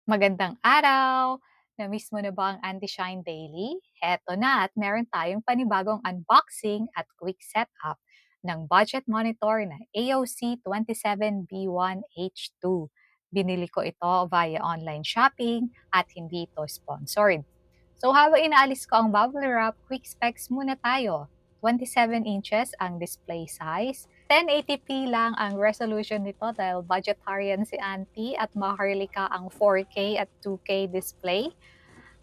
Magandang araw! Na-miss mo na ba ang Anti-Shine Daily? Heto na at meron tayong panibagong unboxing at quick setup ng budget monitor na AOC 27B1H2. Binili ko ito via online shopping at hindi ito sponsored. So habang inaalis ko ang bubble wrap, quick specs muna tayo. 27 inches ang display size. 1080p lang ang resolution nito dahil budgetarian si Auntie at maharlika ang 4K at 2K display.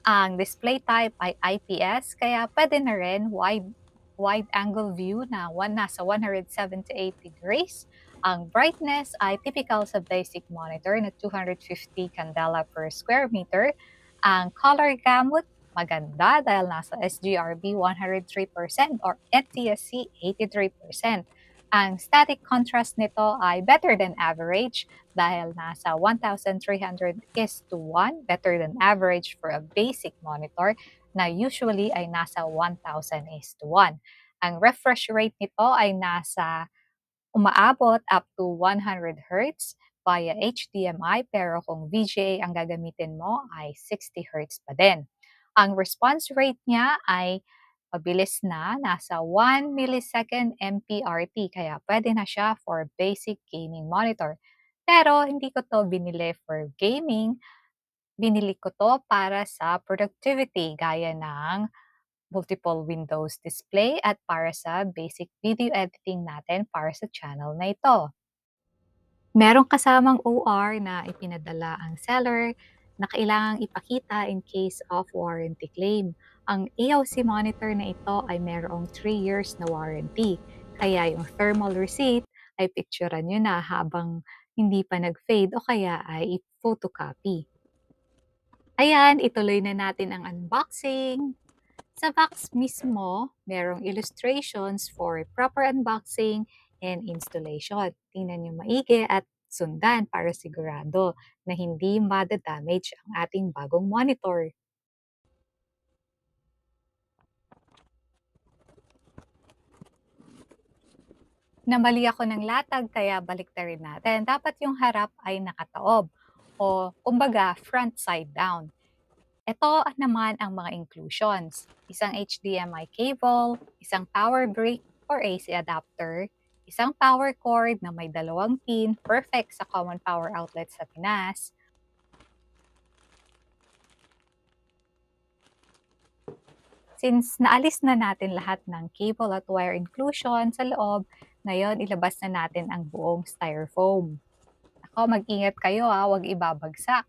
Ang display type ay IPS kaya pwede na rin wide angle view na nasa 178 degrees. Ang brightness ay typical sa basic monitor na 250 candela per square meter. Ang color gamut maganda dahil nasa sGRB 103% or NTSC 83%. Ang static contrast nito ay better than average dahil nasa 1,300 is to 1, better than average for a basic monitor na usually ay nasa 1,000 is to 1. Ang refresh rate nito ay umaabot up to 100 Hz via HDMI pero kung VGA ang gagamitin mo ay 60 Hz pa din. Ang response rate niya ay mabilis na, nasa 1 millisecond MPRT kaya pwede na siya for basic gaming monitor. Pero hindi ko to binili for gaming, binili ko to para sa productivity gaya ng multiple windows display at para sa basic video editing natin para sa channel na ito. Merong kasamang OR na ipinadala ang seller na kailangang ipakita in case of warranty claim. Ang AOC monitor na ito ay merong 3 years na warranty. Kaya yung thermal receipt ay picturean nyo na habang hindi pa nag-fade o kaya ay photocopy. Ayan, ituloy na natin ang unboxing. Sa box mismo, merong illustrations for proper unboxing and installation. Tingnan nyo maigi at sundan para sigurado na hindi madadamage ang ating bagong monitor. Namali ako ng latag kaya baliktarin natin. Dapat yung harap ay nakataob o kumbaga front side down. Ito naman ang mga inclusions. Isang HDMI cable, isang power brick or AC adapter, isang power cord na may 2 pin, perfect sa common power outlet sa Pinas. Since naalis na natin lahat ng cable at wire inclusion sa loob, ngayon ilabas na natin ang buong styrofoam. Ako, mag-ingat kayo huwag ibabagsak.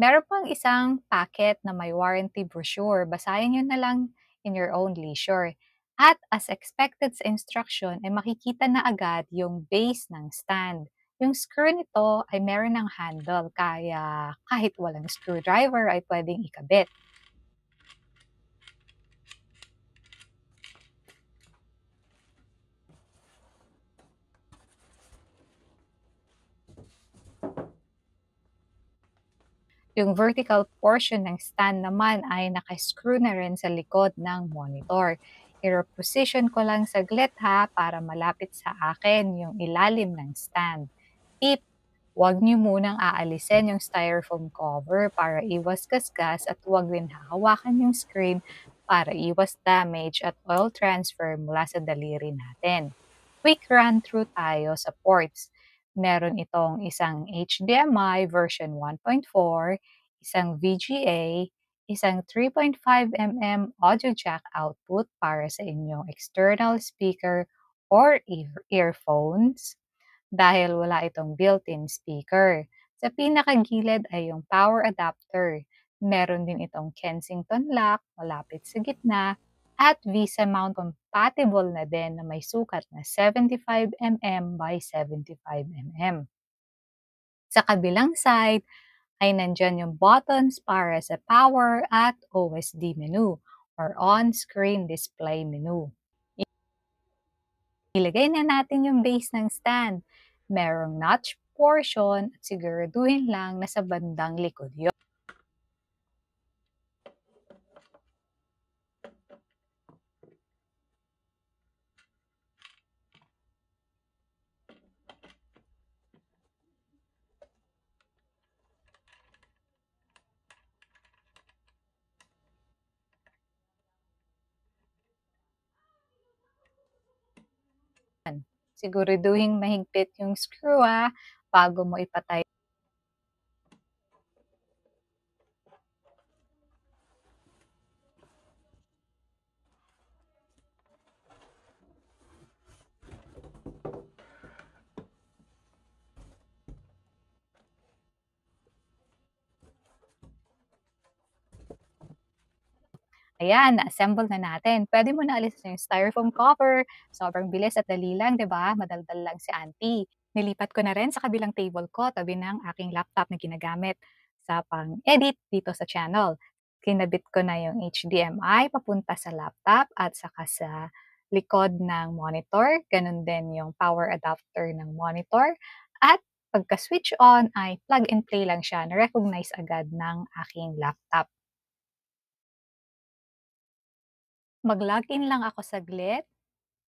Meron pang isang packet na may warranty brochure. Basahin nyo na lang in your own leisure. At as expected sa instruction, ay makikita na agad yung base ng stand. Yung screw nito ay meron ng handle, kaya kahit walang screwdriver ay pwedeng ikabit. Yung vertical portion ng stand naman ay naka-screw na rin sa likod ng monitor. I-reposition ko lang saglit para malapit sa akin yung ilalim ng stand. Tip, huwag niyo munang aalisin yung styrofoam cover para iwas gasgas at huwag din hahawakan yung screen para iwas damage at oil transfer mula sa daliri natin. Quick run through tayo sa ports. Meron itong isang HDMI version 1.4, isang VGA, isang 3.5mm audio jack output para sa inyong external speaker or earphones dahil wala itong built-in speaker. Sa pinakagilid ay yung power adapter. Meron din itong Kensington lock malapit sa gitna at Visa mount compatible na din na may sukat na 75mm by 75mm. Sa kabilang side ay nandyan yung buttons para sa power at OSD menu or on-screen display menu. Ilagay na natin yung base ng stand. Merong notch portion at siguraduhin lang na sa bandang likod yun. Siguraduhin mahigpit yung screw bago mo ipatay. Ayan, na-assemble na natin. Pwede mo na alisin yung styrofoam cover. Sobrang bilis at dali lang, di ba? Madaldal lang si auntie. Nilipat ko na rin sa kabilang table ko, tabi ng aking laptop na ginagamit sa pang-edit dito sa channel. Kinabit ko na yung HDMI papunta sa laptop at saka sa likod ng monitor. Ganun din yung power adapter ng monitor. At pagka-switch on ay plug and play lang siya. Na-recognize agad ng aking laptop. Mag-login lang ako saglit,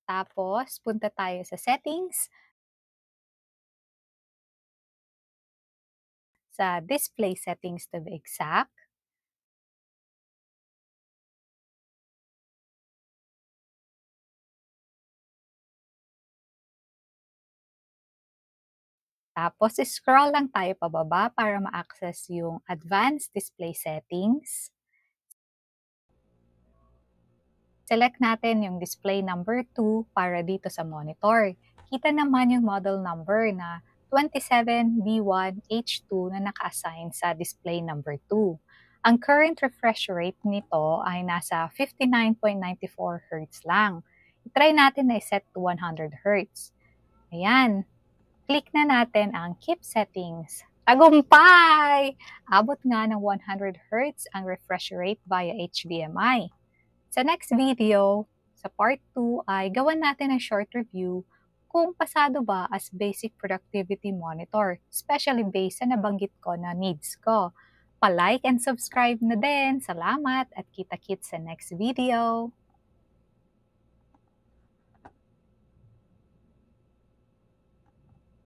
tapos punta tayo sa settings, sa display settings to be exact. Tapos scroll lang tayo pababa para ma-access yung advanced display settings. Select natin yung display number 2 para dito sa monitor. Kita naman yung model number na 27B1H2 na naka-assign sa display number 2. Ang current refresh rate nito ay nasa 59.94 Hz lang. I-try natin na i-set to 100 Hz. Ayan. Click na natin ang Keep Settings. Tagumpay! Abot nga ng 100 Hz ang refresh rate via HDMI. Sa next video, sa part 2 ay gawan natin ang short review kung pasado ba as basic productivity monitor, especially based sa nabanggit ko na needs ko. Pa-like and subscribe na din. Salamat at kita-kits sa next video.